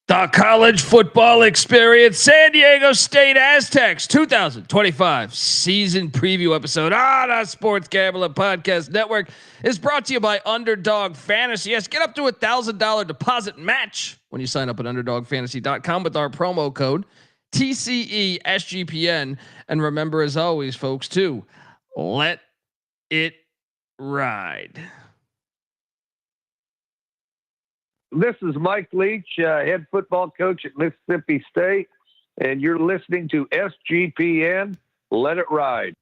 The college football experience, San Diego State Aztecs 2025 season preview episode on the Sports Gambling Podcast Network is brought to you by Underdog Fantasy. Yes, get up to $1,000 deposit match when you sign up at UnderdogFantasy.com with our promo code TCESGPN. And remember, as always, folks, to let it ride. This is Mike Leach, head football coach at Mississippi State, and you're listening to SGPN. Let it ride.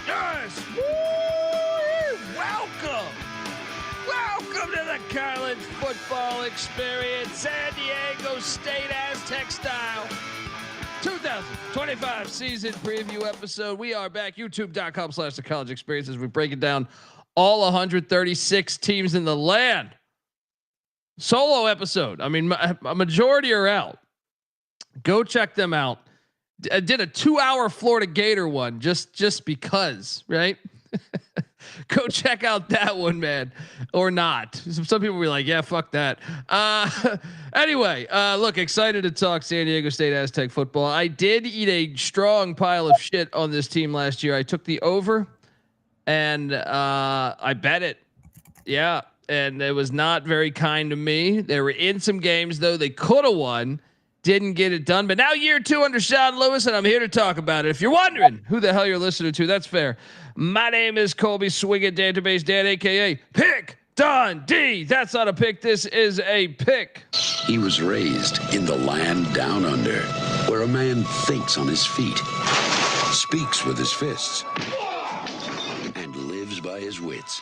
Yes. Woo! Welcome to the college football experience, San Diego State Aztec style 2025 season preview episode. We are back, youtube.com/the college experience, as we break it down all 136 teams in the land. Solo episode. I mean, a majority are out. Go check them out. I did a 2-hour Florida Gator one just because, right? Go check out that one, man, or not. Some people will be like, yeah, fuck that. Anyway, look, excited to talk San Diego State Aztec football. I did eat a strong pile of shit on this team last year. I took the over and I bet it. Yeah. And it was not very kind to me. They were in some games though. They could have won. Didn't get it done, but now year 2 under Sean Lewis, and I'm here to talk about it. If you're wondering who the hell you're listening to, that's fair. My name is Colby Swing It Database Dan, aka Pick Dundee. That's not a pick. This is a pick. He was raised in the land down under, where a man thinks on his feet, speaks with his fists, and lives by his wits.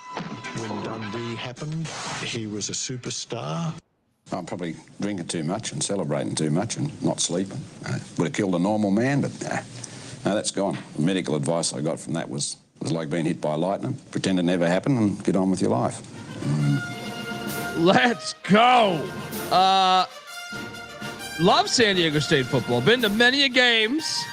When Dundee happened, he was a superstar. I'm probably drinking too much and celebrating too much and not sleeping. Would have killed a normal man, but no, that's gone. The medical advice I got from that was like being hit by lightning. Pretend it never happened and get on with your life. Let's go. Love San Diego State football. Been to many a games.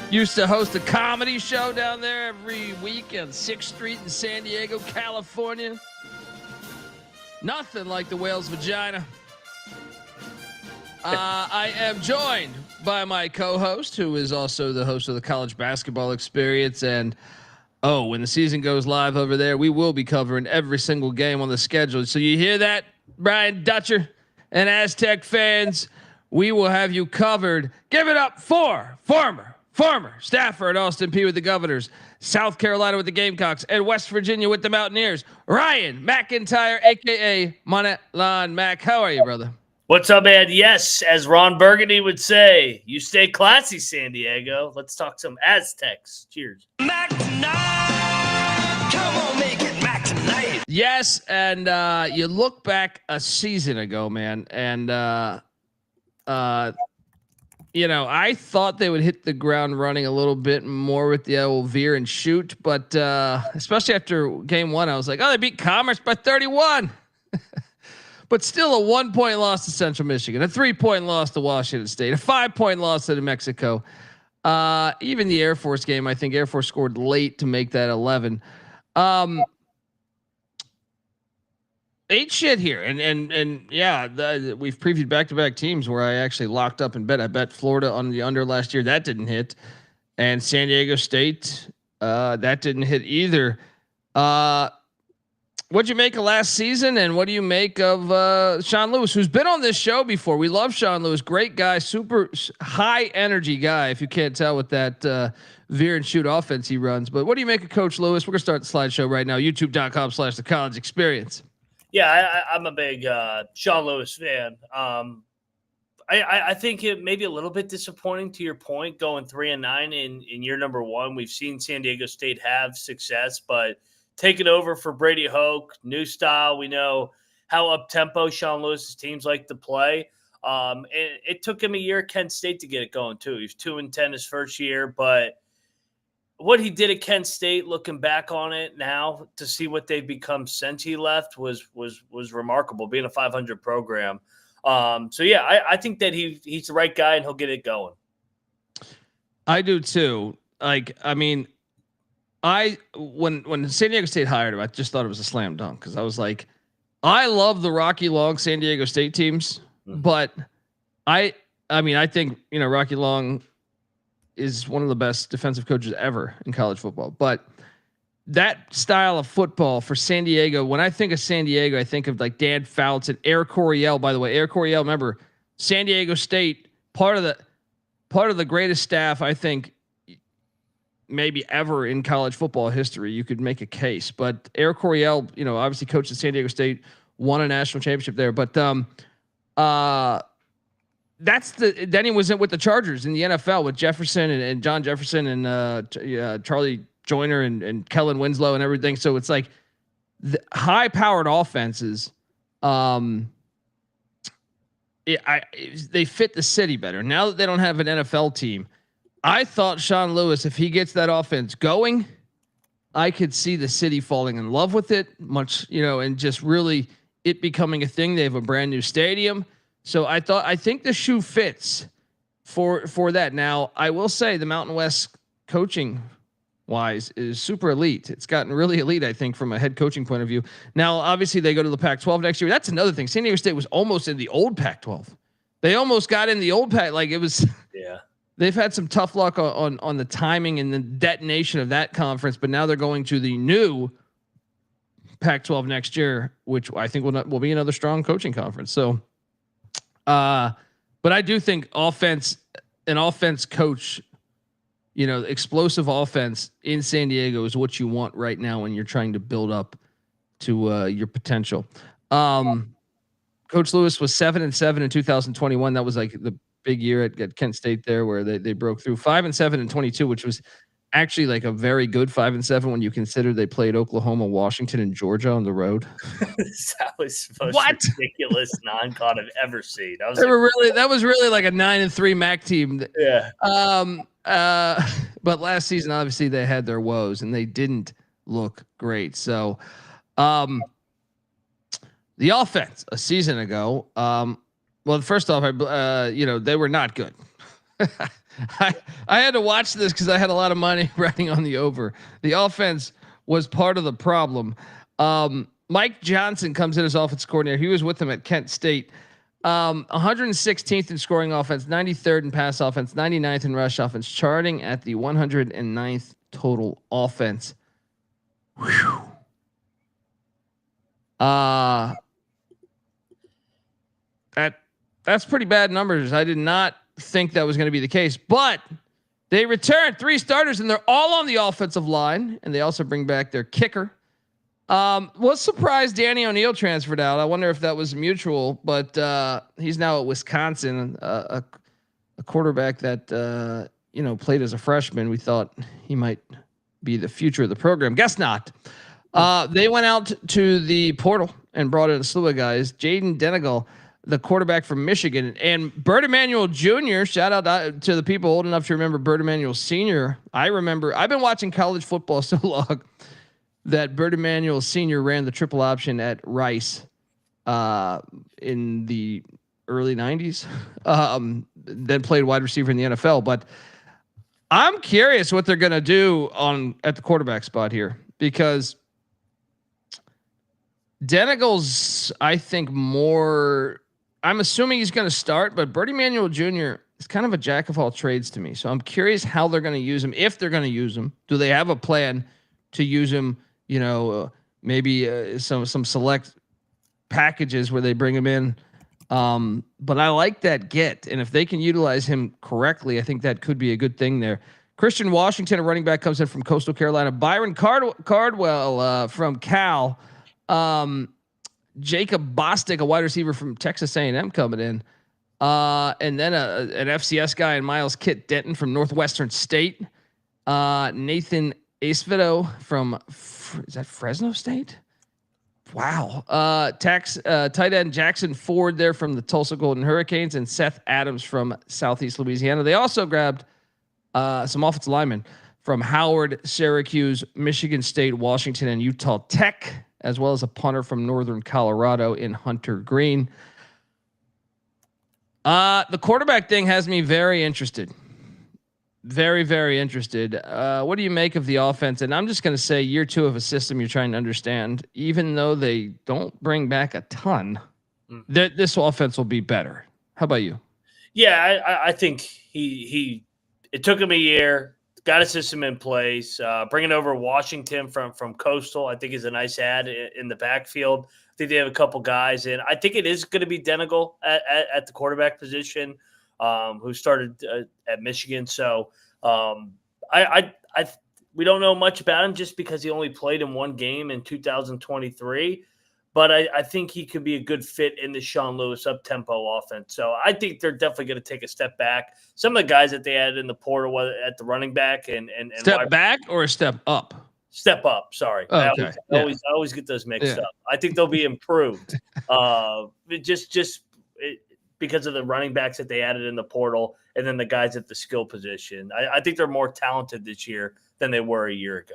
Used to host a comedy show down there every week on 6th Street in San Diego, California. Nothing like the whale's vagina. I am joined by my co-host, who is also the host of the college basketball experience. And when the season goes live over there, we will be covering every single game on the schedule. So you hear that, Brian Dutcher and Aztec fans? We will have you covered. Give it up for former staffer at Austin Peay with the Governors, South Carolina with the Gamecocks, and West Virginia with the Mountaineers, Ryan McIntyre, aka Monetline Mac. How are you, brother? What's up, man? Yes, as Ron Burgundy would say, you stay classy, San Diego. Let's talk some Aztecs. Cheers. Mac tonight. Come on, make it Mac tonight. Yes, and you look back a season ago, man, and I thought they would hit the ground running a little bit more with the old veer and shoot, but especially after game 1, I was like, they beat Commerce by 31. But still a 1-point loss to Central Michigan, a 3-point loss to Washington State, a 5-point loss to New Mexico. Even the Air Force game, I think Air Force scored late to make that 11. Ate shit here, and yeah, we've previewed back-to-back teams where I actually locked up and bet. I bet Florida on the under last year, that didn't hit, and San Diego State, that didn't hit either. What'd you make of last season, and what do you make of Sean Lewis, who's been on this show before? We love Sean Lewis, great guy, super high energy guy. If you can't tell with that veer and shoot offense he runs, but what do you make of Coach Lewis? We're gonna start the slideshow right now. YouTube.com/the college experience. Yeah, I'm a big Sean Lewis fan. I think it may be a little bit disappointing, to your point, going 3-9 in year number 1. We've seen San Diego State have success, but taking over for Brady Hoke, new style. We know how up-tempo Sean Lewis's teams like to play. It took him a year at Kent State to get it going too. He was 2-10 his first year, but what he did at Kent State, looking back on it now to see what they've become since he left was remarkable, being a 500 program. So yeah, I think that he's the right guy and he'll get it going. I do too. Like, I mean, when San Diego State hired him, I just thought it was a slam dunk because I was like, I love the Rocky Long San Diego State teams, but I mean, I think, you know, Rocky Long is one of the best defensive coaches ever in college football. But that style of football for San Diego, when I think of San Diego, I think of like Dan Fouts and Air Coryell. By the way, Air Coryell, remember San Diego State, part of the greatest staff I think maybe ever in college football history. You could make a case, but Air Coryell, you know, obviously coached at San Diego State, won a national championship there. But then he was with the Chargers in the NFL with Jefferson and John Jefferson and Charlie Joyner and Kellen Winslow and everything. So it's like the high powered offenses. They fit the city better. Now that they don't have an NFL team, I thought Sean Lewis, if he gets that offense going, I could see the city falling in love with it much, you know, and just really it becoming a thing. They have a brand new stadium. So I think the shoe fits for that. Now I will say the Mountain West coaching wise is super elite. It's gotten really elite, I think, from a head coaching point of view. Now, obviously they go to the Pac-12 next year. That's another thing. San Diego State was almost in the old Pac-12. They almost got in the old Pac. Like it was, yeah. They've had some tough luck on the timing and the detonation of that conference, but now they're going to the new Pac-12 next year, which I think will be another strong coaching conference. So, but I do think an offense coach, you know, explosive offense in San Diego is what you want right now when you're trying to build up to your potential. Coach Lewis was 7-7 in 2021. That was like the big year at Kent State there where they broke through. 5-7 in 22, which was actually like a very good 5-7 when you consider they played Oklahoma, Washington, and Georgia on the road. That was the most ridiculous non-con I've ever seen. That was really like a 9-3 MAC team. Yeah. But last season, obviously they had their woes and they didn't look great. So, the offense a season ago, well, first off, they were not good. I had to watch this because I had a lot of money riding on the over. The offense was part of the problem. Mike Johnson comes in as offense coordinator. He was with them at Kent State. 116th in scoring offense, 93rd in pass offense, 99th in rush offense, charting at the 109th total offense. Whew. That's pretty bad numbers. I did not think that was going to be the case, but they returned 3 starters and they're all on the offensive line. And they also bring back their kicker. Was surprised Danny O'Neal transferred out. I wonder if that was mutual, but he's now at Wisconsin, a quarterback that, played as a freshman. We thought he might be the future of the program. Guess not. They went out to the portal and brought in a slew of guys. Jayden Denegal, the quarterback from Michigan, and Bert Emanuel Jr. Shout out to the people old enough to remember Bert Emanuel Sr. I remember I've been watching college football so long that Bert Emanuel Sr. ran the triple option at Rice in the early 90s. Then played wide receiver in the NFL. But I'm curious what they're going to do at the quarterback spot here, because Denegal's, I think, more. I'm assuming he's going to start, but Bert Emanuel Jr. is kind of a jack of all trades to me. So I'm curious how they're going to use him. If they're going to use him, do they have a plan to use him? Maybe some select packages where they bring him in. But I like that get, and if they can utilize him correctly, I think that could be a good thing there. Christian Washington, a running back, comes in from Coastal Carolina. Byron Cardwell from Cal. Jacob Bostick, a wide receiver from Texas A&M, coming in. And then an FCS guy, and Myles Kitt-Denton from Northwestern State. Nathan Acevedo from is that Fresno State? Wow. Tight end Jackson Ford there from the Tulsa Golden Hurricanes, and Seth Adams from Southeast Louisiana. They also grabbed some offensive linemen from Howard, Syracuse, Michigan State, Washington, and Utah Tech, as well as a punter from Northern Colorado in Hunter Green. The quarterback thing has me very interested. Very, very interested. What do you make of the offense? And I'm just going to say year 2 of a system you're trying to understand, even though they don't bring back a ton, this offense will be better. How about you? Yeah, I think it took him a year, got a system in place. Bringing over Washington from Coastal, I think is a nice add in the backfield. I think they have a couple guys in. I think it is going to be Denegal at the quarterback position, who started at Michigan. So we don't know much about him just because he only played in one game in 2023. But I think he could be a good fit in the Sean Lewis up-tempo offense. So I think they're definitely going to take a step back. Some of the guys that they added in the portal, whether at the running back and step back or a step up? Step up. Sorry, oh, okay. I always get those mixed up. I think they'll be improved. Just because of the running backs that they added in the portal, and then the guys at the skill position. I think they're more talented this year than they were a year ago.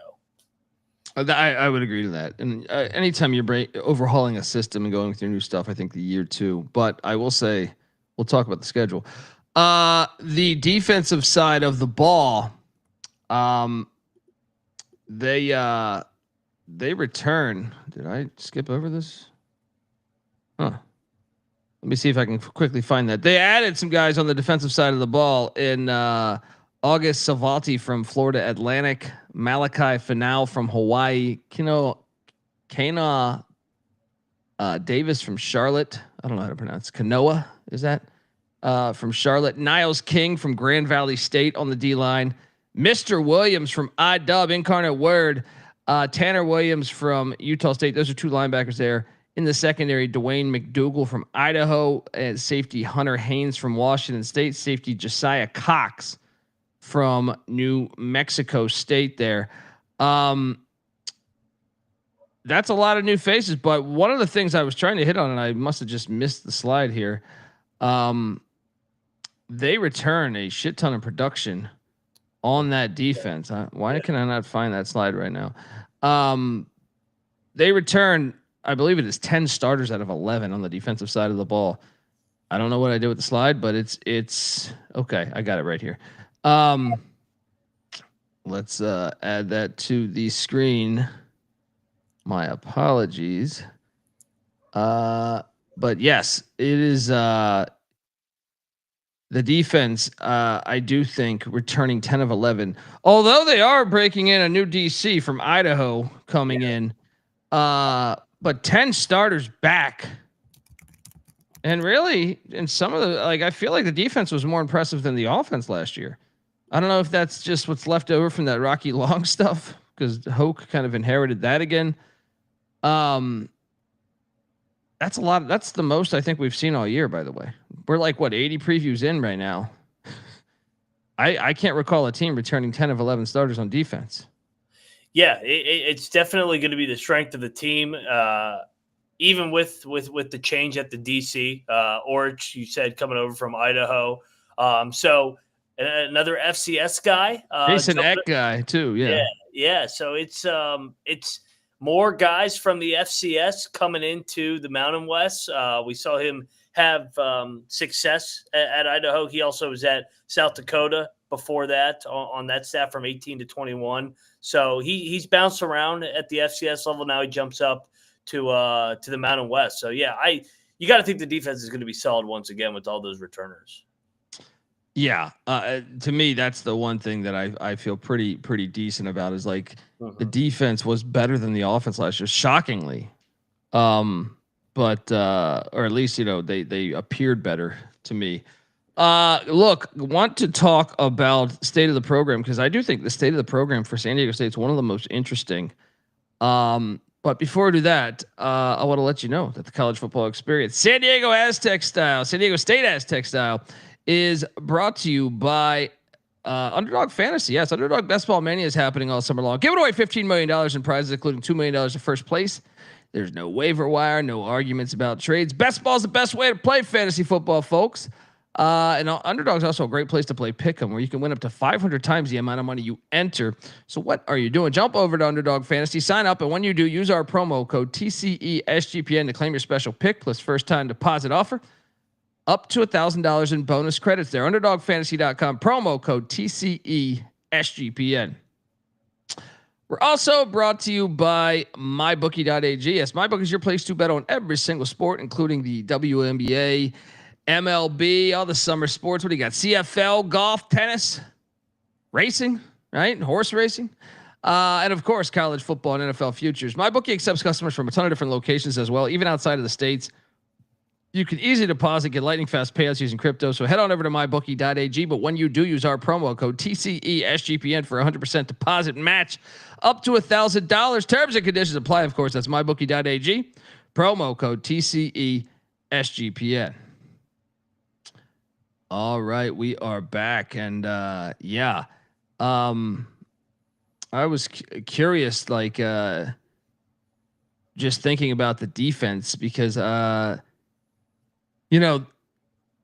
I would agree to that. And anytime you're overhauling a system and going through new stuff, I think the year 2. But I will say, we'll talk about the schedule. The defensive side of the ball, they return. Did I skip over this? Huh. Let me see if I can quickly find that. They added some guys on the defensive side of the ball in August Savati from Florida Atlantic, Malachi Finau from Hawaii, Kana Davis from Charlotte. I don't know how to pronounce Kanoa. Is that from Charlotte? Niles King from Grand Valley State on the D line. Mr. Williams from IDub, Incarnate Word. Tanner Williams from Utah State. Those are 2 linebackers there. In the secondary, Dwayne McDougal from Idaho, and safety Hunter Haynes from Washington State, safety Josiah Cox from New Mexico State there. That's a lot of new faces, but one of the things I was trying to hit on, and I must have just missed the slide here. They return a shit ton of production on that defense. Why can I not find that slide right now? They return, I believe it is 10 starters out of 11 on the defensive side of the ball. I don't know what I did with the slide, but it's okay. I got it right here. Let's add that to the screen. My apologies. But yes, it is the defense. I do think returning 10 of 11, although they are breaking in a new DC from Idaho coming in. But 10 starters back. And really, in some of the, I feel like the defense was more impressive than the offense last year. I don't know if that's just what's left over from that Rocky Long stuff, because Hoke kind of inherited that again. That's a lot. That's the most I think we've seen all year, by the way. We're 80 previews in right now. I can't recall a team returning 10 of 11 starters on defense. Yeah, it's definitely going to be the strength of the team. Even with the change at the DC, Orich, you said, coming over from Idaho. So another FCS guy, Jason Eck guy too. Yeah. So it's more guys from the FCS coming into the Mountain West. We saw him have success at Idaho. He also was at South Dakota before that on that staff from 18 to 21. So he's bounced around at the FCS level. Now he jumps up to the Mountain West. So yeah, you got to think the defense is going to be solid once again with all those returners. Yeah. To me, that's the one thing that I feel pretty decent about is the defense was better than the offense last year, shockingly. But or at least, they appeared better to me. Look, want to talk about state of the program, because I do think the state of the program for San Diego State is one of the most interesting. But before we do that, I want to let you know that the college football experience, San Diego State Aztec style, is brought to you by Underdog Fantasy. Yes, Underdog Best Ball Mania is happening all summer long. Giving away $15 million in prizes, including $2 million in first place. There's no waiver wire, no arguments about trades. Best ball is the best way to play fantasy football, folks. And Underdog is also a great place to play Pick'em, where you can win up to 500 times the amount of money you enter. So what are you doing? Jump over to Underdog Fantasy, sign up, and when you do, use our promo code TCESGPN to claim your special pick plus first time deposit offer. Up to $1,000 in bonus credits there. UnderdogFantasy.com, promo code TCESGPN. We're also brought to you by MyBookie.ag. Yes, MyBookie is your place to bet on every single sport, including the WNBA, MLB, all the summer sports. What do you got? CFL, golf, tennis, racing, right? Horse racing. And of course, college football and NFL futures. MyBookie accepts customers from a ton of different locations as well, even outside of the States. You can easily deposit, get lightning fast payouts using crypto. So head on over to mybookie.ag. But when you do, use our promo code TCESGPN for 100% deposit match up to $1,000. Terms and conditions apply. Of course, that's mybookie.ag. Promo code TCESGPN. All right, we are back, and I was curious, like just thinking about the defense because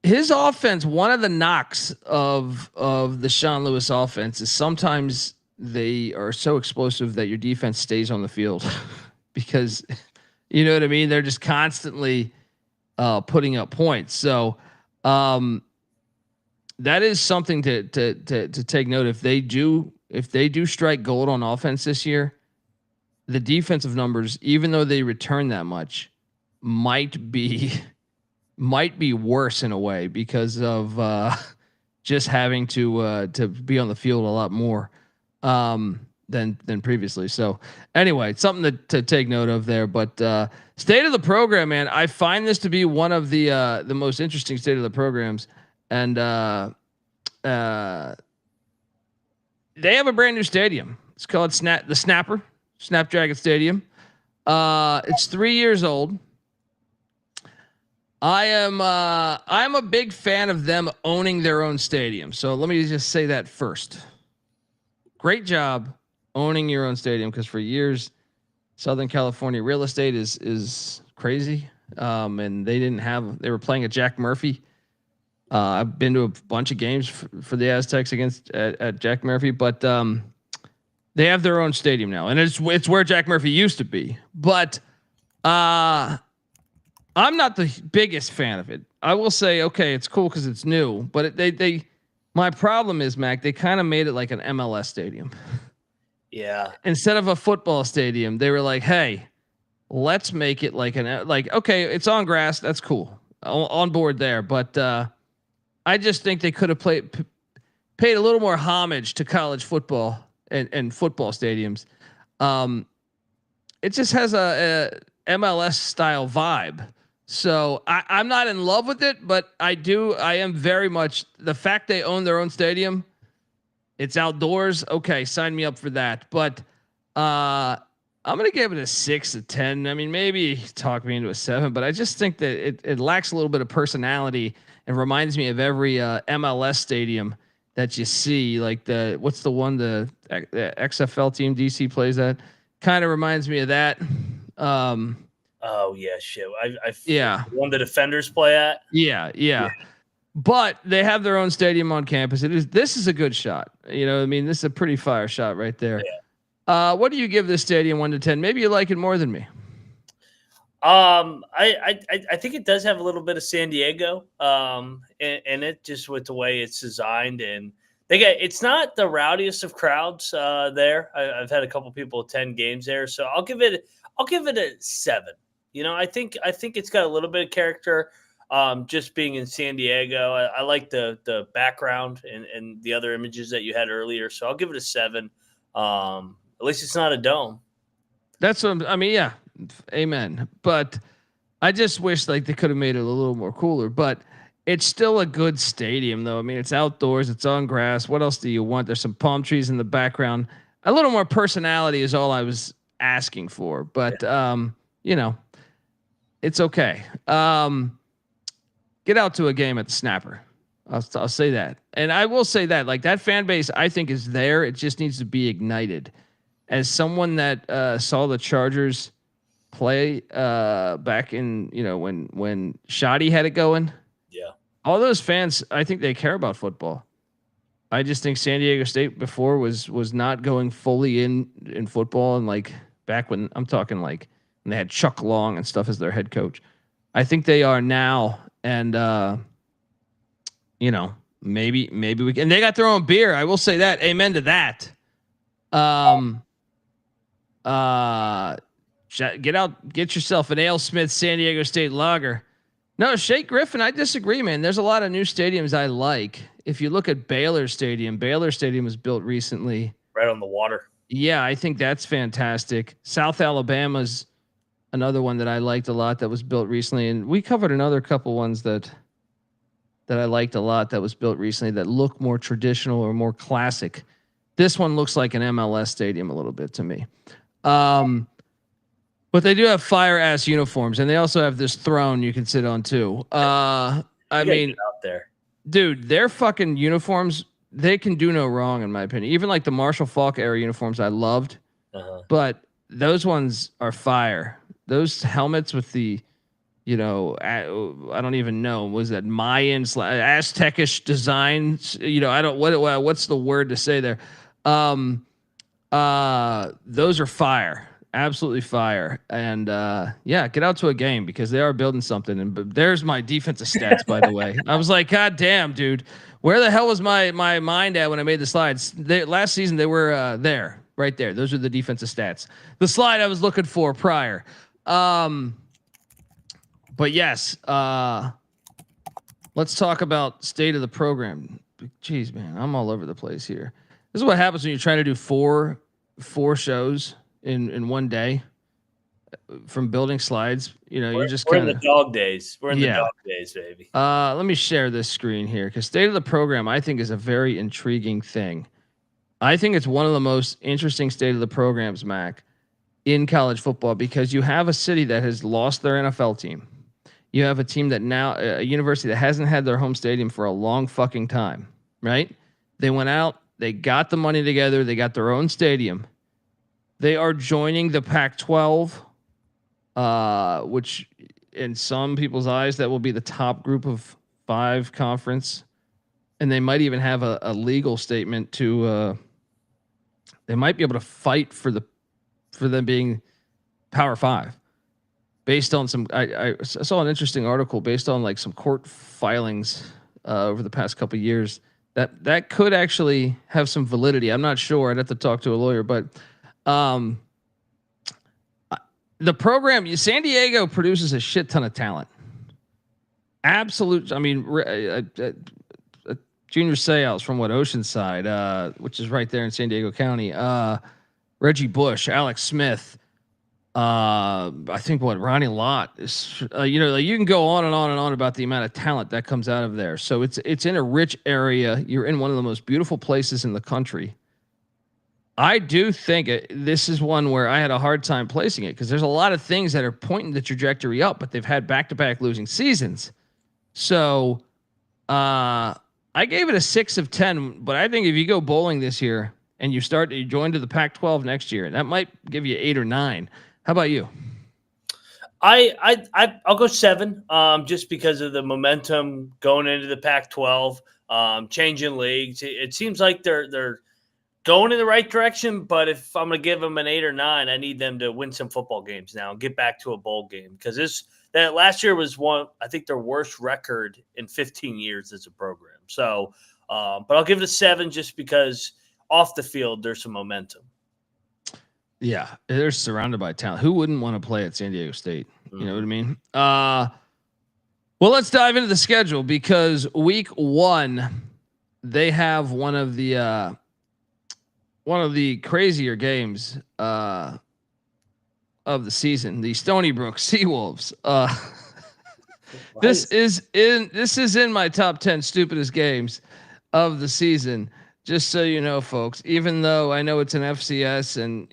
his offense. One of the knocks of the Sean Lewis offense is sometimes they are so explosive that your defense stays on the field because you know what I mean. They're just constantly putting up points. So that is something to take note. If they do strike gold on offense this year, the defensive numbers, even though they return that much, might be worse in a way because of just having to be on the field a lot more than previously. So anyway, it's something to take note of there. But state of the program, man, I find this to be one of the most interesting state of the programs. And they have a brand new stadium. It's called Snapdragon Stadium. It's 3 years old. I'm a big fan of them owning their own stadium. So let me just say that first. Great job owning your own stadium, because for years, Southern California real estate is crazy. And they were playing at Jack Murphy. I've been to a bunch of games for the Aztecs at Jack Murphy, but they have their own stadium now, and it's where Jack Murphy used to be. But I'm not the biggest fan of it. I will say, okay, it's cool because it's new, but my problem is, Mac, they kind of made it like an MLS stadium. Yeah. Instead of a football stadium, they were like, hey, let's make it okay, it's on grass. That's cool. On board there. But I just think they could have paid a little more homage to college football and football stadiums. It just has a MLS style vibe. So I'm not in love with it, but I am very much the fact they own their own stadium. It's outdoors. Okay. Sign me up for that. But I'm going to give it a 6 to 10. I mean, maybe talk me into a 7, but I just think that it lacks a little bit of personality and reminds me of every MLS stadium that you see. Like what's the one, the XFL team DC plays at? Kind of reminds me of that. Oh yeah, shit. Yeah. One the Defenders play at. Yeah. But they have their own stadium on campus. This is a good shot. You know, I mean, this is a pretty fire shot right there. Yeah. What do you give this stadium 1 to 10? Maybe you like it more than me. I think it does have a little bit of San Diego in it, just with the way it's designed, and it's not the rowdiest of crowds there. I've had a couple people attend games there, so I'll give it a 7. You know, I think it's got a little bit of character. Just being in San Diego, I like the background and the other images that you had earlier, so I'll give it a 7. At least it's not a dome. That's what I mean. Yeah. Amen. But I just wish they could have made it a little more cooler, but it's still a good stadium though. I mean, it's outdoors, it's on grass. What else do you want? There's some palm trees in the background. A little more personality is all I was asking for, but it's okay. Get out to a game at the Snapper. I'll say that. And I will say that that fan base, I think, is there. It just needs to be ignited. As someone that saw the Chargers play back in, when Shoddy had it going. Yeah. all those fans, I think they care about football. I just think San Diego State before was not going fully in football, and like back when I'm talking like when they had Chuck Long and stuff as their head coach. I think they are now, and maybe we can. And they got their own beer. I will say that. Amen to that. Get yourself an Ale Smith San Diego State lager. No, Shake Griffin, I disagree, man. There's a lot of new stadiums I like. If you look at Baylor Stadium was built recently. Right on the water. Yeah, I think that's fantastic. South Alabama's another one that I liked a lot that was built recently. And we covered another couple ones that I liked a lot that was built recently that look more traditional or more classic. This one looks like an MLS stadium a little bit to me. But they do have fire ass uniforms, and they also have this throne you can sit on too. I mean, out there, dude, their fucking uniforms, they can do no wrong in my opinion. Even like the Marshall Faulk era uniforms I loved, but those ones are fire. Those helmets with the, I don't even know, was that Mayan Aztecish designs? I don't what's the word to say there. Those are fire. Absolutely fire. And get out to a game because they are building something. And there's my defensive stats, by the way. I was like, God damn, dude, where the hell was my mind at when I made the slides? Last season they were there, right there. Those are the defensive stats. The slide I was looking for prior. But yes, let's talk about state of the program. Jeez, man, I'm all over the place here. This is what happens when you're trying to do four shows in one day from building slides. You're just we're in the dog days. We're in the dog days, baby. Let me share this screen here because state of the program I think is a very intriguing thing. I think it's one of the most interesting state of the programs, Mac, in college football because you have a city that has lost their NFL team. You have a team that now a university that hasn't had their home stadium for a long fucking time, right? They went out, they got the money together, they got their own stadium. They are joining the Pac-12, which in some people's eyes, that will be the top group of 5 conference. And they might even have a legal statement to, they might be able to fight for them being Power 5 based on some, I saw an interesting article based on like some court filings over the past couple of years that could actually have some validity. I'm not sure. I'd have to talk to a lawyer, but the program, San Diego produces a shit ton of talent. Absolute. I mean, Junior Seales from Oceanside, which is right there in San Diego County. Reggie Bush, Alex Smith. I think Ronnie Lott is, you can go on and on and on about the amount of talent that comes out of there. So it's in a rich area. You're in one of the most beautiful places in the country. I do think this is one where I had a hard time placing it because there's a lot of things that are pointing the trajectory up, but they've had back-to-back losing seasons. So I gave it a 6 of 10, but I think if you go bowling this year and you join to the Pac-12 next year, that might give you 8 or 9. How about you? I'll go 7, just because of the momentum going into the Pac-12, changing leagues. It seems like they're going in the right direction, but if I'm going to give them an 8 or 9, I need them to win some football games now and get back to a bowl game because that last year was I think their worst record in 15 years as a program. So, but I'll give it a 7 just because off the field there's some momentum. Yeah, they're surrounded by talent. Who wouldn't want to play at San Diego State? You know what I mean? Well, let's dive into the schedule because week 1 they have one of the crazier games of the season, the Stony Brook Seawolves. This is in my top 10 stupidest games of the season. Just so you know, folks, even though I know it's an FCS and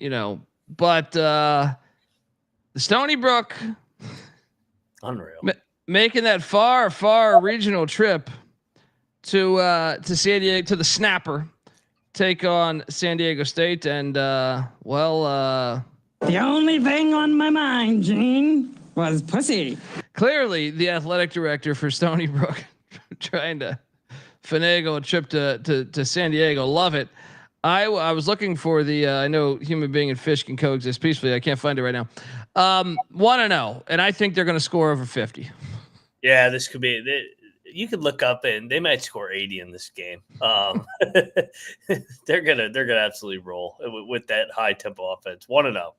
but the Stony Brook, unreal, making that far regional trip to San Diego, to the Snapper, take on San Diego State, and the only thing on my mind, Gene, was pussy. Clearly, the athletic director for Stony Brook trying to finagle a trip to San Diego. Love it. I was looking for the I know human being and fish can coexist peacefully. I can't find it right now. 1-0, and I think they're going to score over 50. Yeah, this could be. You could look up and they might score 80 in this game. They're gonna absolutely roll with that high tempo offense. 1-0.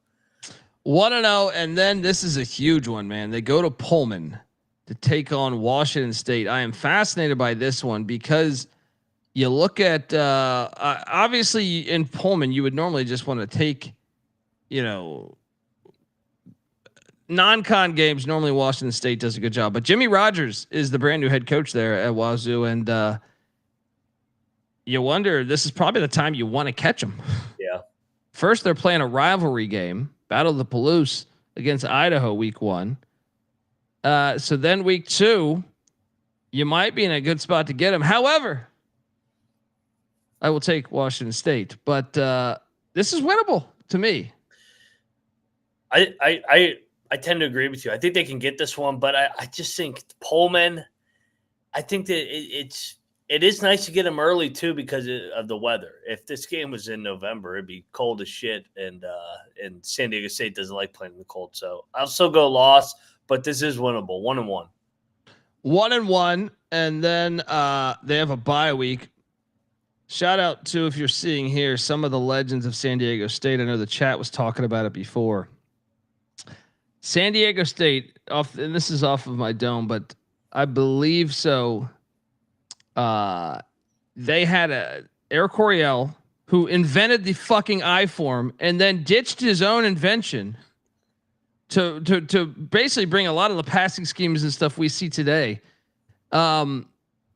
1-0, and then this is a huge one, man. They go to Pullman to take on Washington State. I am fascinated by this one because you look at obviously in Pullman, you would normally just want to take, non-con games. Normally Washington State does a good job, but Jimmy Rogers is the brand new head coach there at Wazoo, and you wonder, this is probably the time you want to catch them. Yeah. First, they're playing a rivalry game, Battle of the Palouse against Idaho, week 1. So then week 2, you might be in a good spot to get them. However, I will take Washington State, but this is winnable to me. I tend to agree with you. I think they can get this one, but I just think Pullman. I think that it is nice to get them early too because of the weather. If this game was in November, it'd be cold as shit, and San Diego State doesn't like playing in the cold. So I'll still go loss, but this is winnable. 1-1. 1-1, and then they have a bye week. Shout out to, if you're seeing here, some of the legends of San Diego State. I know the chat was talking about it before. San Diego State, and this is off of my dome, but I believe so. They had Eric Coryell, who invented the fucking I-form and then ditched his own invention to basically bring a lot of the passing schemes and stuff we see today.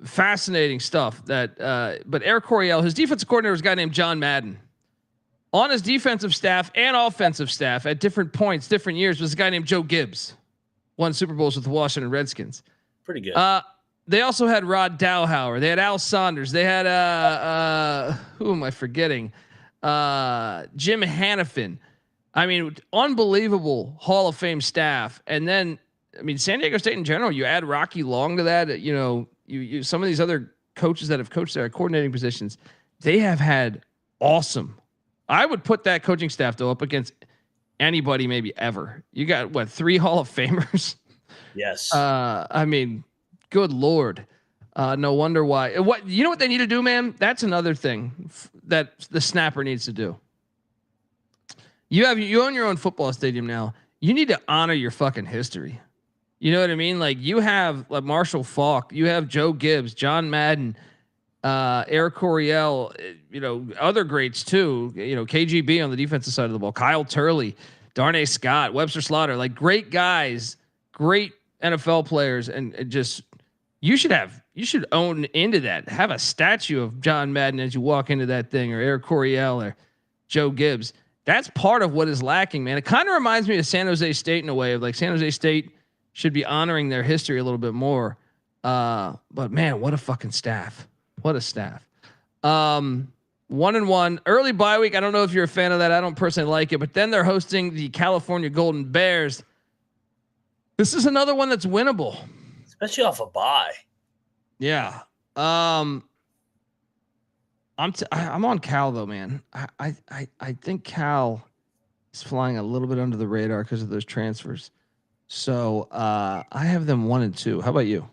Fascinating stuff that, but Eric Coryell, his defensive coordinator was a guy named John Madden. On his defensive staff and offensive staff at different points, different years, was a guy named Joe Gibbs. Won Super Bowls with the Washington Redskins. Pretty good. They also had Rod Dowhauer. They had Al Saunders. They had who am I forgetting? Jim Hannafin. I mean, unbelievable Hall of Fame staff. And then, I mean, San Diego State in general. You add Rocky Long to that. You some of these other coaches that have coached there at coordinating positions. They have had awesome. I would put that coaching staff though up against anybody maybe ever. You got what, 3 Hall of Famers? Yes. I mean, good Lord. No wonder why. What, you know what they need to do, man? That's another thing that the snapper needs to do. You own your own football stadium now. You need to honor your fucking history. You know what I mean? Like, you have like Marshall Faulk, you have Joe Gibbs, John Madden, Eric Coryell, other greats too. KGB on the defensive side of the ball, Kyle Turley, Darnay Scott, Webster Slaughter, like great guys, great NFL players, and just you should own into that. Have a statue of John Madden as you walk into that thing, or Eric Coryell or Joe Gibbs. That's part of what is lacking, man. It kind of reminds me of San Jose State in a way of like San Jose State should be honoring their history a little bit more. But man, what a fucking staff. What a staff. 1-1 early bye week. I don't know if you're a fan of that. I don't personally like it, but then they're hosting the California Golden Bears. This is another one that's winnable, especially off a bye. Yeah. I'm on Cal though, man. I think Cal is flying a little bit under the radar because of those transfers. So I have them 1-2. How about you?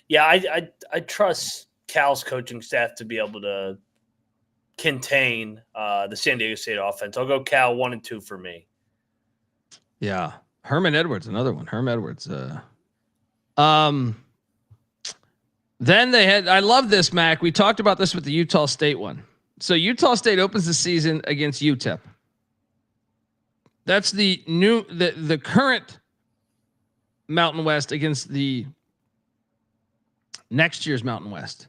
Yeah, I trust Cal's coaching staff to be able to contain the San Diego State offense. I'll go Cal 1-2 for me. Yeah. Herman Edwards, another one. Herm Edwards. Then they had, I love this, Mac. We talked about this with the Utah State one. So Utah State opens the season against UTEP. That's the current Mountain West against the next year's Mountain West.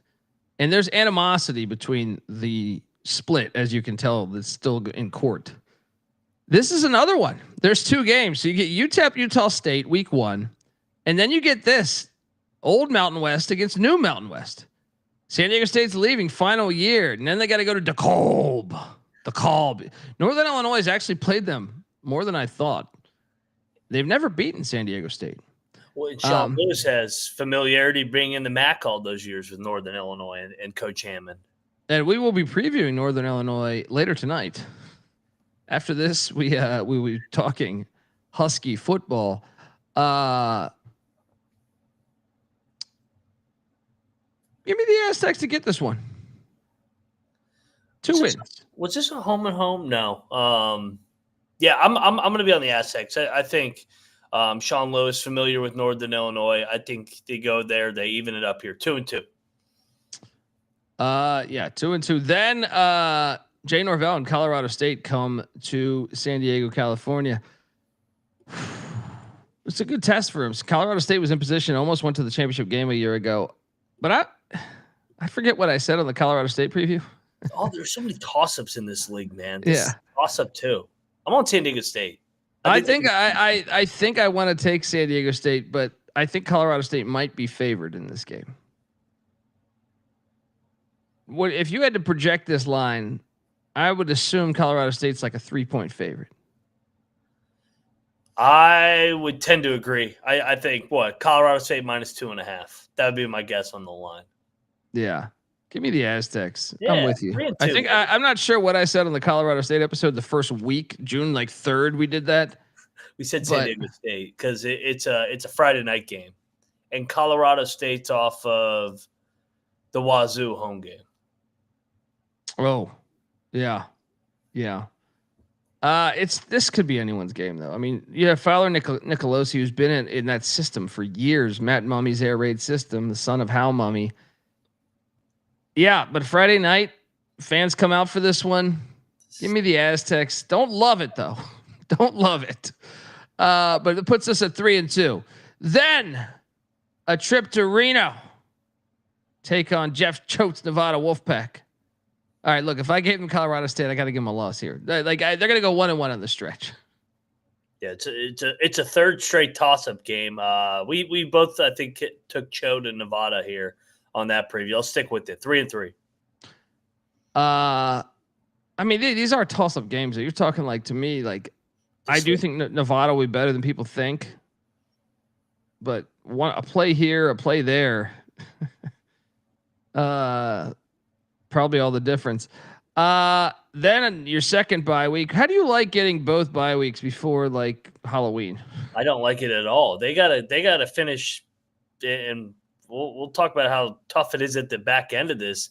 And there's animosity between the split, as you can tell, that's still in court. This is another one. There's 2 games. So you get UTEP, Utah State, week 1. And then you get this old Mountain West against new Mountain West. San Diego State's leaving final year. And then they got to go to DeKalb. Northern Illinois has actually played them more than I thought. They've never beaten San Diego State. Well, Sean Lewis has familiarity bringing in the MAC all those years with Northern Illinois and Coach Hammond. And we will be previewing Northern Illinois later tonight. After this, we will be talking Husky football. Give me the Aztecs to get this one. 2 wins. Was this a home and home? No. Yeah, I'm going to be on the Aztecs. I think Sean Lewis familiar with Northern Illinois. I think they go there. They even it up here 2-2. Yeah, 2-2. Then Jay Norvell and Colorado State come to San Diego, California. It's a good test for him. Colorado State was in position, almost went to the championship game a year ago, but I forget what I said on the Colorado State preview. Oh, there's so many toss-ups in this league, man. Toss-up too. I'm on San Diego State. I think I want to take San Diego State, but I think Colorado State might be favored in this game. What if you had to project this line? I would assume Colorado State's like a 3-point favorite. I would tend to agree. I think Colorado State -2.5. That would be my guess on the line. Yeah. Give me the Aztecs. Yeah, I'm with you. 3-2. I think I'm not sure what I said on the Colorado State episode the first week, June 3rd. We did that. We said San Diego State because it's a Friday night game, and Colorado State's off of the Wazoo home game. Oh, yeah. This could be anyone's game though. I mean, you have Fowler Nicolosi, who's been in that system for years. Matt Mummy's air raid system, the son of Hal Mummy. Yeah, but Friday night, fans come out for this one. Give me the Aztecs. Don't love it though. Don't love it. But it puts us at 3-2. Then a trip to Reno. Take on Jeff Choate's Nevada Wolfpack. All right, look, if I gave them Colorado State, I got to give them a loss here. They're going to go 1-1 on the stretch. Yeah, it's a third straight toss-up game. We both, I think, took Choate and Nevada here on that preview. I'll stick with it. 3-3. I mean, these are toss-up games. You're talking to me, I do think Nevada will be better than people think. But a play here, a play there. Probably all the difference. Then your second bye week. How do you like getting both bye weeks before Halloween? I don't like it at all. They gotta finish, and we'll talk about how tough it is at the back end of this.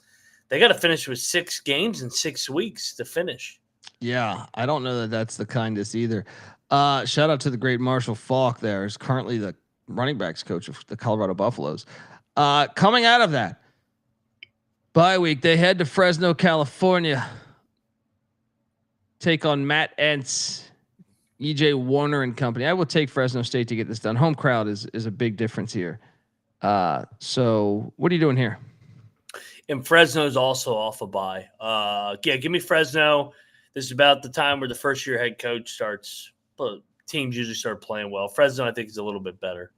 They got to finish with 6 games in 6 weeks to finish. Yeah, I don't know that that's the kindest either. Shout out to the great Marshall Falk. There is currently the running backs coach of the Colorado Buffaloes. Coming out of that bye week, they head to Fresno, California. Take on Matt Entz, EJ Warner and company. I will take Fresno State to get this done. Home crowd is a big difference here. So what are you doing here? And Fresno's also off a bye. Yeah, give me Fresno. This is about the time where the first-year head coach starts. Teams usually start playing well. Fresno, I think, is a little bit better.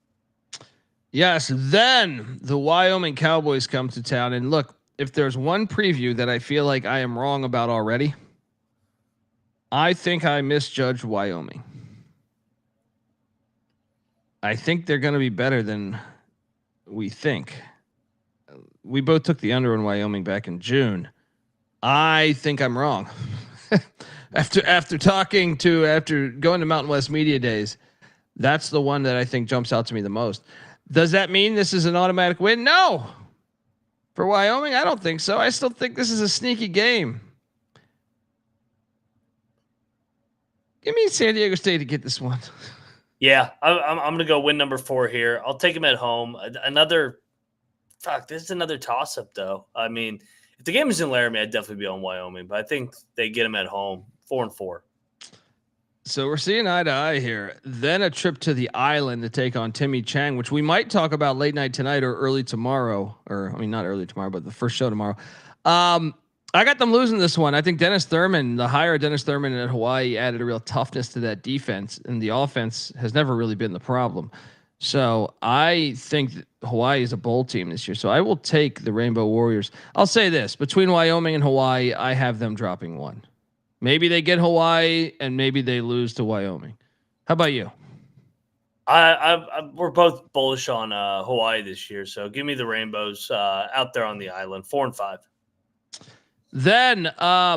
Yes. Then the Wyoming Cowboys come to town. And look, if there's one preview that I feel like I am wrong about already, I think I misjudged Wyoming. I think they're going to be better than we think. We both took the under in Wyoming back in June. I think I'm wrong. after going to Mountain West Media Days, that's the one that I think jumps out to me the most. Does that mean this is an automatic win? No. For Wyoming, I don't think so. I still think this is a sneaky game. Give me San Diego State to get this one. Yeah, I'm going to go win number 4 here. I'll take them at home. This is another toss-up, though. I mean, if the game is in Laramie, I'd definitely be on Wyoming, but I think they get them at home, 4-4. So we're seeing eye to eye here. Then a trip to the island to take on Timmy Chang, which we might talk about late night tonight or early tomorrow. Not early tomorrow, but the first show tomorrow. I got them losing this one. I think the hire of Dennis Thurman at Hawaii added a real toughness to that defense, and the offense has never really been the problem. So I think that Hawaii is a bowl team this year. So I will take the Rainbow Warriors. I'll say this, between Wyoming and Hawaii, I have them dropping 1. Maybe they get Hawaii and maybe they lose to Wyoming. How about you? We're both bullish on Hawaii this year, so give me the Rainbows out there on the island, 4-5. Then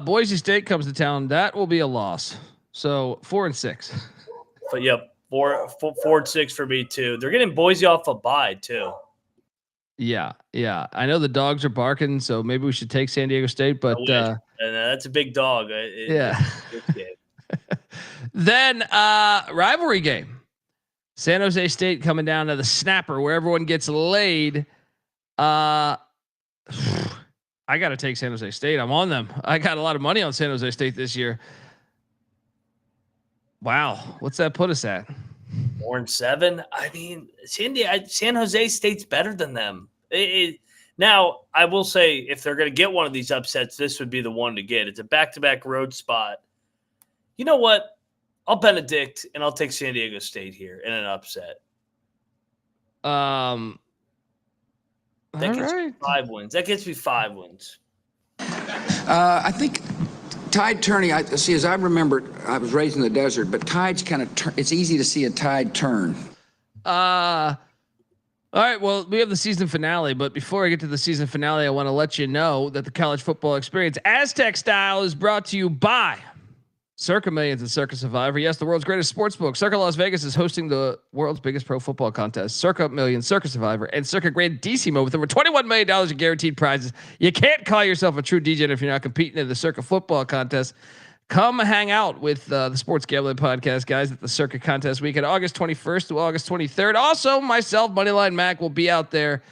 Boise State comes to town. That will be a loss. So 4-6. But yep, 4-6 for me too. They're getting Boise off a bye too. Yeah. I know the dogs are barking, so maybe we should take San Diego State. But and that's a big dog. Yeah. Then rivalry game. San Jose State coming down to the snapper where everyone gets laid. I got to take San Jose State. I'm on them. I got a lot of money on San Jose State this year. Wow. What's that put us at? 4-7. I mean, San Jose State's better than them. Now, I will say, if they're going to get one of these upsets, this would be the one to get. It's a back-to-back road spot. You know what? I'll Benedict, and I'll take San Diego State here in an upset. That gets me 5 wins. That gets me 5 wins. I think tide turning. As I remember, I was raised in the desert, but tides kind of it's easy to see a tide turn. All right. Well, we have the season finale, but before I get to the season finale, I want to let you know that the college football experience Aztec style is brought to you by Circa Millions and Circa Survivor. Yes, the world's greatest sports book. Circa Las Vegas is hosting the world's biggest pro football contest. Circa Millions, Circa Survivor, and Circa Grandissimo with over $21 million in guaranteed prizes. You can't call yourself a true DJ if you're not competing in the Circa football contest. Come hang out with the Sports Gambling Podcast guys at the Circa contest weekend, August 21st to August 23rd. Also, myself, Moneyline Mac, will be out there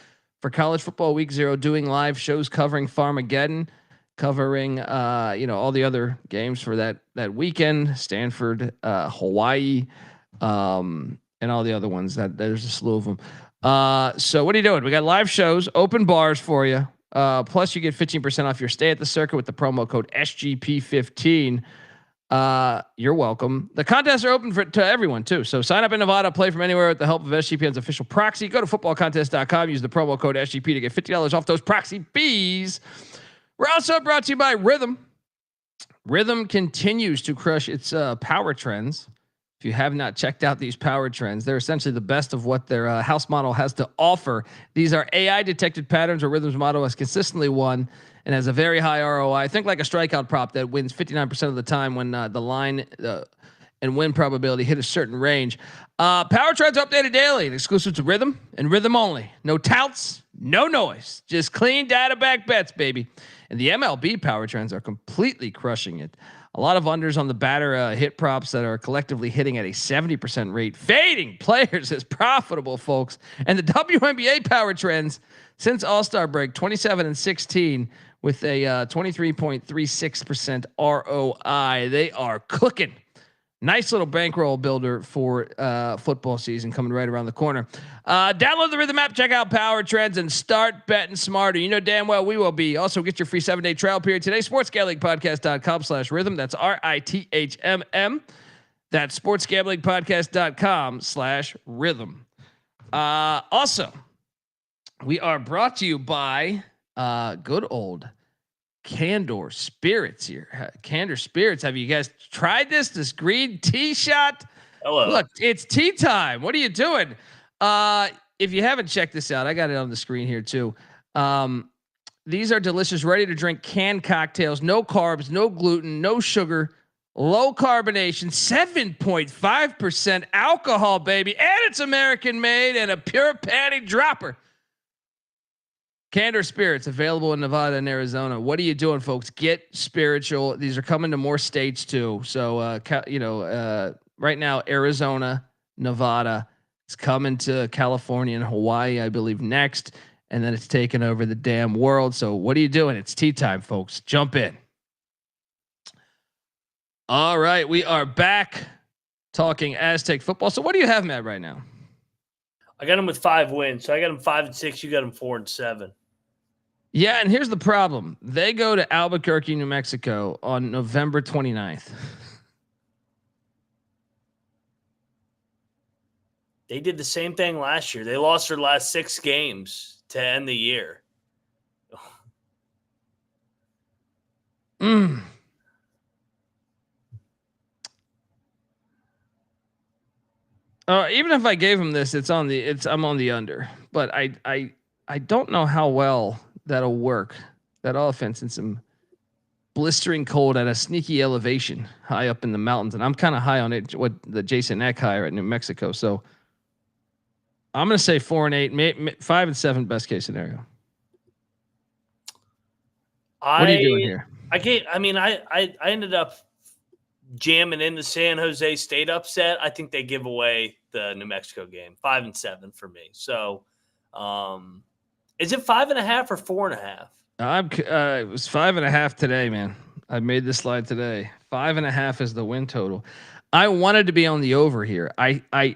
for College Football Week 0 doing live shows covering Farmageddon, covering all the other games for that weekend, Stanford, Hawaii, and all the other ones. That there's a slew of them. So what are you doing? We got live shows, open bars for you. Plus you get 15% off your stay at the Circa with the promo code SGP15. You're welcome. The contests are open to everyone too. So sign up in Nevada, play from anywhere with the help of SGPN's official proxy. Go to footballcontest.com, use the promo code SGP to get $50 off those proxy fees. We're also brought to you by Rhythm. Rhythm continues to crush its power trends. If you have not checked out these power trends, they're essentially the best of what their house model has to offer. These are AI detected patterns where Rhythm's model has consistently won and has a very high ROI. Think like a strikeout prop that wins 59% of the time when the line and win probability hit a certain range. Power trends are updated daily and exclusive to Rhythm and Rhythm only. No touts, no noise, just clean data back bets, baby. And the MLB power trends are completely crushing it. A lot of unders on the batter hit props that are collectively hitting at a 70% rate, fading players as profitable, folks. And the WNBA power trends since All-Star break, 27-16 with a 23.36% ROI. They are cooking. Nice little bankroll builder for football season coming right around the corner. Download the Rhythm app, check out power trends, and start betting smarter. You know damn well we will be. Also, get your free 7-day trial period today. sportsgamblingpodcast.com/rhythm. That's RITHMM. That's sportsgamblingpodcast.com/rhythm. Also, we are brought to you by good old Candor Spirits here. Candor Spirits. Have you guys tried this green tea shot? Hello. Look, it's tea time. What are you doing? If you haven't checked this out, I got it on the screen here too. These are delicious, ready to drink canned cocktails. No carbs, no gluten, no sugar, low carbonation, 7.5% alcohol, baby. And it's American made and a pure panty dropper. Candor Spirits available in Nevada and Arizona. What are you doing, folks? Get spiritual. These are coming to more states too. So, right now, Arizona, Nevada, it's coming to California and Hawaii, I believe, next. And then it's taking over the damn world. So what are you doing? It's tea time, folks. Jump in. All right. We are back talking Aztec football. So what do you have, Matt, right now? I got them with 5 wins. So I got them 5-6. You got them 4-7. Yeah, and here's the problem. They go to Albuquerque, New Mexico on November 29th. They did the same thing last year. They lost their last 6 games to end the year. Even if I gave him this, I'm on the under. But I don't know how well that'll work. That offense in some blistering cold at a sneaky elevation high up in the mountains, and I'm kind of high on it. What the Jason Eck hire at New Mexico. So I'm going to say 4-8, 5-7, best case scenario. What are you doing here? I ended up jamming in the San Jose State upset. I think they give away the New Mexico game. 5-7 for me. So, is it 5.5 or 4.5? It was 5.5 today, man. I made this slide today. 5.5 is the win total. I wanted to be on the over here. I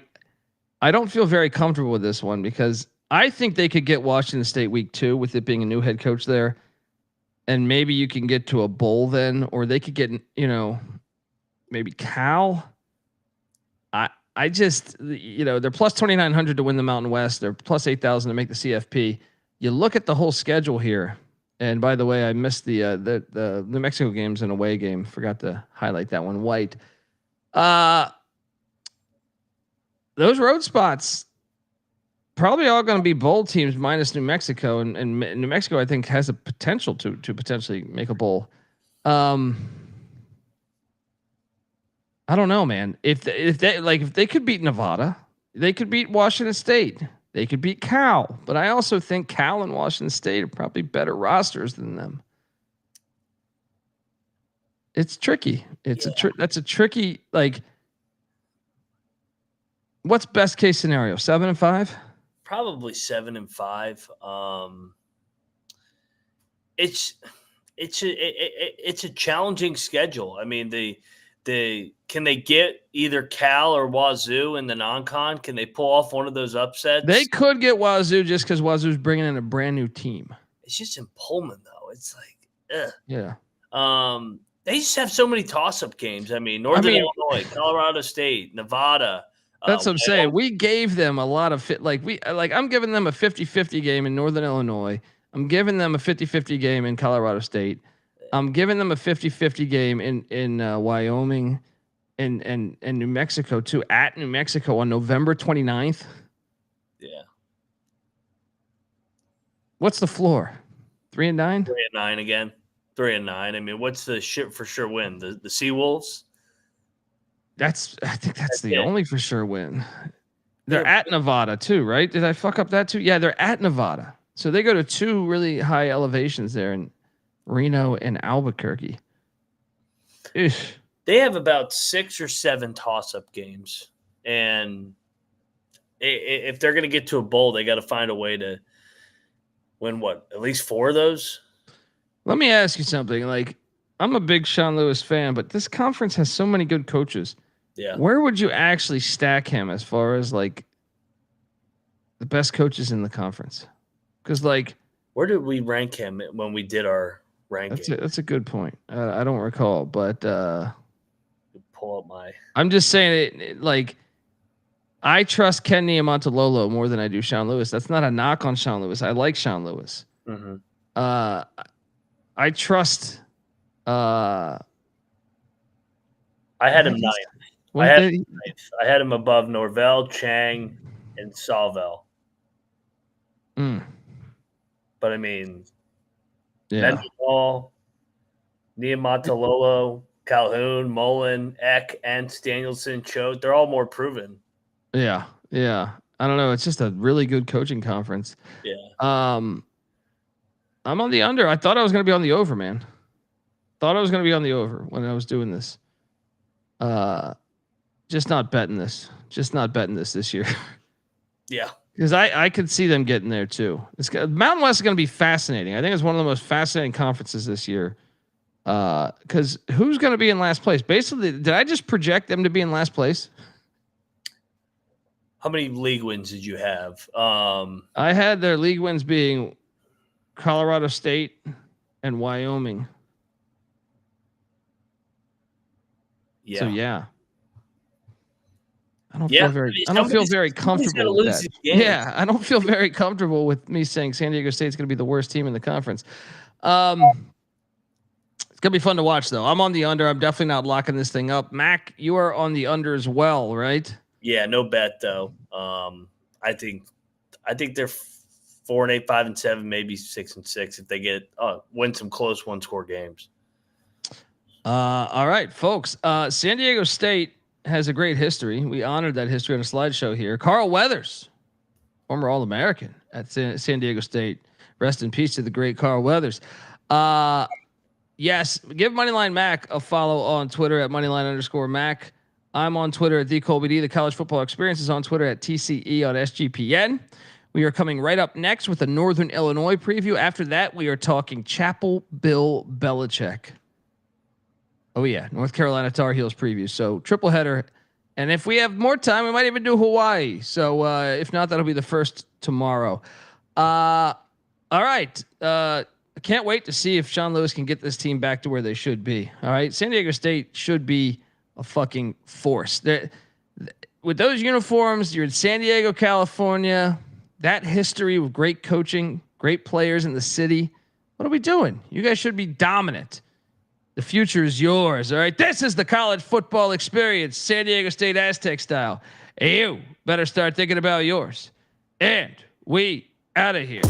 don't feel very comfortable with this one because I think they could get Washington State week 2 with it being a new head coach there. And maybe you can get to a bowl then, or they could get, maybe Cal. I just, they're plus 2,900 to win the Mountain West. They're plus 8,000 to make the CFP. You look at the whole schedule here. And by the way, I missed the New Mexico game's an away game. Forgot to highlight that one. White. Those road spots probably all going to be bowl teams minus New Mexico, and New Mexico I think has a potential to potentially make a bowl. I don't know, man. If they could beat Nevada, they could beat Washington State. They could beat Cal, but I also think Cal and Washington State are probably better rosters than them. It's tricky. That's a tricky, what's best case scenario? 7-5? Probably 7-5. It's a challenging schedule. I mean, can they get either Cal or Wazoo in the non-con? Can they pull off one of those upsets? They could get Wazoo just because Wazoo's bringing in a brand new team. It's just in Pullman though. It's like, ugh. Yeah. They just have so many toss-up games. I mean, Northern Illinois, Colorado State, Nevada. That's what I'm saying. We gave them a lot of I'm giving them a 50-50 game in Northern Illinois. I'm giving them a 50-50 game in Colorado State. I'm giving them a 50-50 game in Wyoming and New Mexico too, at New Mexico on November 29th. Yeah. What's the floor? 3-9? 3-9 again. 3-9. I mean, what's the shit for sure win? The Seawolves? I think that's the only for sure win. They're at Nevada too, right? Did I fuck up that too? Yeah, they're at Nevada. So they go to 2 really high elevations there in Reno and Albuquerque. Ish. They have about 6 or 7 toss-up games. And if they're going to get to a bowl, they got to find a way to win at least 4 of those? Let me ask you something. I'm a big Sean Lewis fan, but this conference has so many good coaches. Yeah. Where would you actually stack him as far as the best coaches in the conference? Because where did we rank him when we did our ranking? That's a good point. I don't recall, but pull up my. I'm just saying I trust Ken Niumatalolo more than I do Sean Lewis. That's not a knock on Sean Lewis. I like Sean Lewis. Mm-hmm. I trust. I had him 9th. I had him above Norvell, Chang, and Salvel. But I mean, Mendenhall, Niumatalolo, Calhoun, Mullen, Eck, and Danielson, Choate, they're all more proven. Yeah. I don't know. It's just a really good coaching conference. Yeah. I'm on the under. I thought I was going to be on the over, man. Thought I was going to be on the over when I was doing this. Just not betting this. This year. Yeah. Because I could see them getting there too. Mountain West is going to be fascinating. I think it's one of the most fascinating conferences this year. Because who's going to be in last place? Basically, did I just project them to be in last place? How many league wins did you have? I had their league wins being Colorado State and Wyoming. Yeah. So yeah. I don't feel very comfortable with that. Yeah, I don't feel very comfortable with me saying San Diego State's going to be the worst team in the conference. It's going to be fun to watch, though. I'm on the under. I'm definitely not locking this thing up. Mac, you are on the under as well, right? Yeah, no bet though. I think they're 4-8, 5-7, maybe 6-6 if they get win some close one-score games. All right, folks. San Diego State has a great history. We honored that history on a slideshow here. Carl Weathers, former All-American at San Diego State. Rest in peace to the great Carl Weathers. Yes, give Moneyline Mac a follow on Twitter at Moneyline_Mac. I'm on Twitter at TheColbyD. The College Football Experience is on Twitter at TCE on SGPN. We are coming right up next with a Northern Illinois preview. After that, we are talking Chapel Bill Belichick. Oh yeah, North Carolina Tar Heels preview. So triple header, and if we have more time, we might even do Hawaii. So if not, that'll be the first tomorrow. All right, I can't wait to see if Sean Lewis can get this team back to where they should be. All right, San Diego State should be a fucking force. With those uniforms, you're in San Diego, California. That history with great coaching, great players in the city. What are we doing? You guys should be dominant. The future is yours. All right. This is the College Football Experience, San Diego State Aztec style. You better start thinking about yours. And we out of here.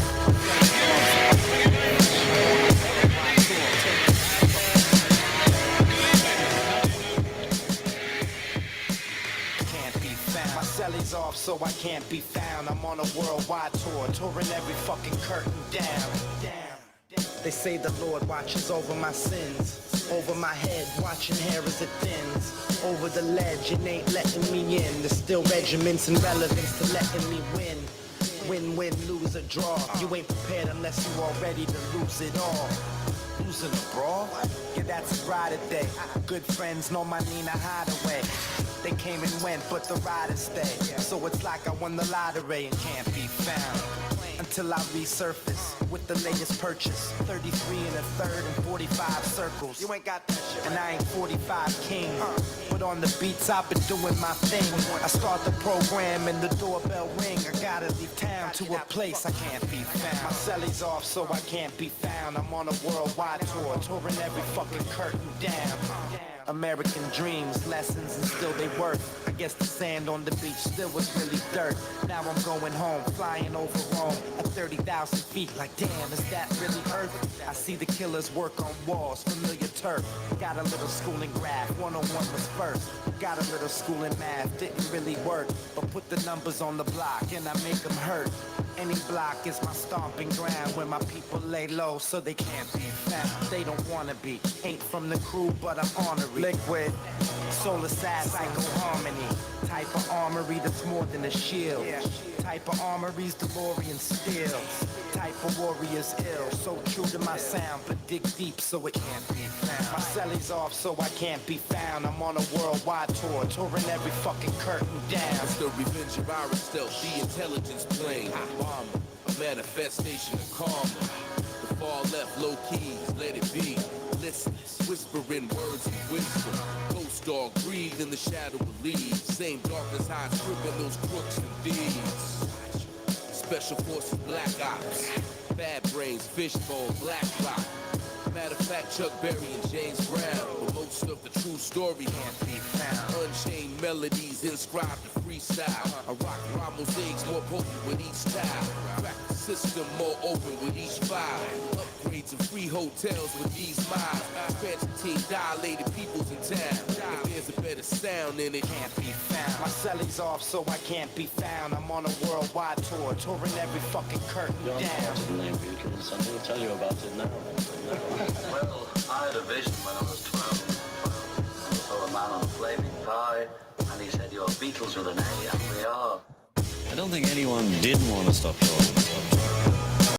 Celly's off, so I can't be found. I'm on a worldwide tour, touring every fucking curtain down. They say the Lord watches over my sins, over my head, watching hair as it thins. Over the ledge, it ain't letting me in. There's still regiments and relevance to letting me win. Win, lose or draw. You ain't prepared unless you are ready to lose it all. Losing a brawl? Yeah, that's a ride a day. Good friends know my Nina Hideaway. They came and went, but the riders stay. So it's like I won the lottery and can't be found until I resurface with the latest purchase. 33 and a third and 45 circles. You ain't got that shit. And I ain't 45 king. But on the beats, I've been doing my thing. I start the program and the doorbell ring. I gotta leave town to a place I can't be found. My celly's off, so I can't be found. I'm on a worldwide tour, touring every fucking curtain down. American dreams, lessons, and still they work. I guess the sand on the beach still was really dirt. Now I'm going home, flying over Rome at 30,000 feet. Like, damn, is that really Earth? I see the killers work on walls, familiar turf. Got a little school in graph, 101 was first. Got a little school in math, didn't really work. But put the numbers on the block and I make them hurt. Any block is my stomping ground where my people lay low so they can't be found. They don't wanna be, ain't from the crew, but I'm honorary. Liquid, soul assassin, psycho harmony. Type of armory that's more than a shield. Type of armory's DeLorean steel. Type of warrior's ill. So true to my sound, but dig deep so it can't be found. My celly's off so I can't be found. I'm on a worldwide tour, touring every fucking curtain down. It's the revenge of our stealth, the intelligence plane. Bomber, a manifestation of karma. The far left low keys, let it be. Listen, whispering words of wisdom. Ghost dog breathe in the shadow of leaves. Same darkness hides tripping those crooks and thieves. Special forces, black ops. Bad brains, fishbone, black rock. Matter of fact, Chuck Berry and James Brown. But most of the true story can't be found. Unchained melodies inscribed to freestyle. I rock rhyme mosaics more potent with each style. Crack the system more open with each file. Upgrades and free hotels with these miles. Expansion team dilated peoples in town. If there's a better sound in it, can't be found. My celly's off so I can't be found. I'm on a worldwide tour, touring every fucking curtain down. Something to tell you about it now. Well, I had a vision when I was 12. I saw a man on a flaming pie, and he said, "You're Beatles with an A," and we are. I don't think anyone did want to stop talking.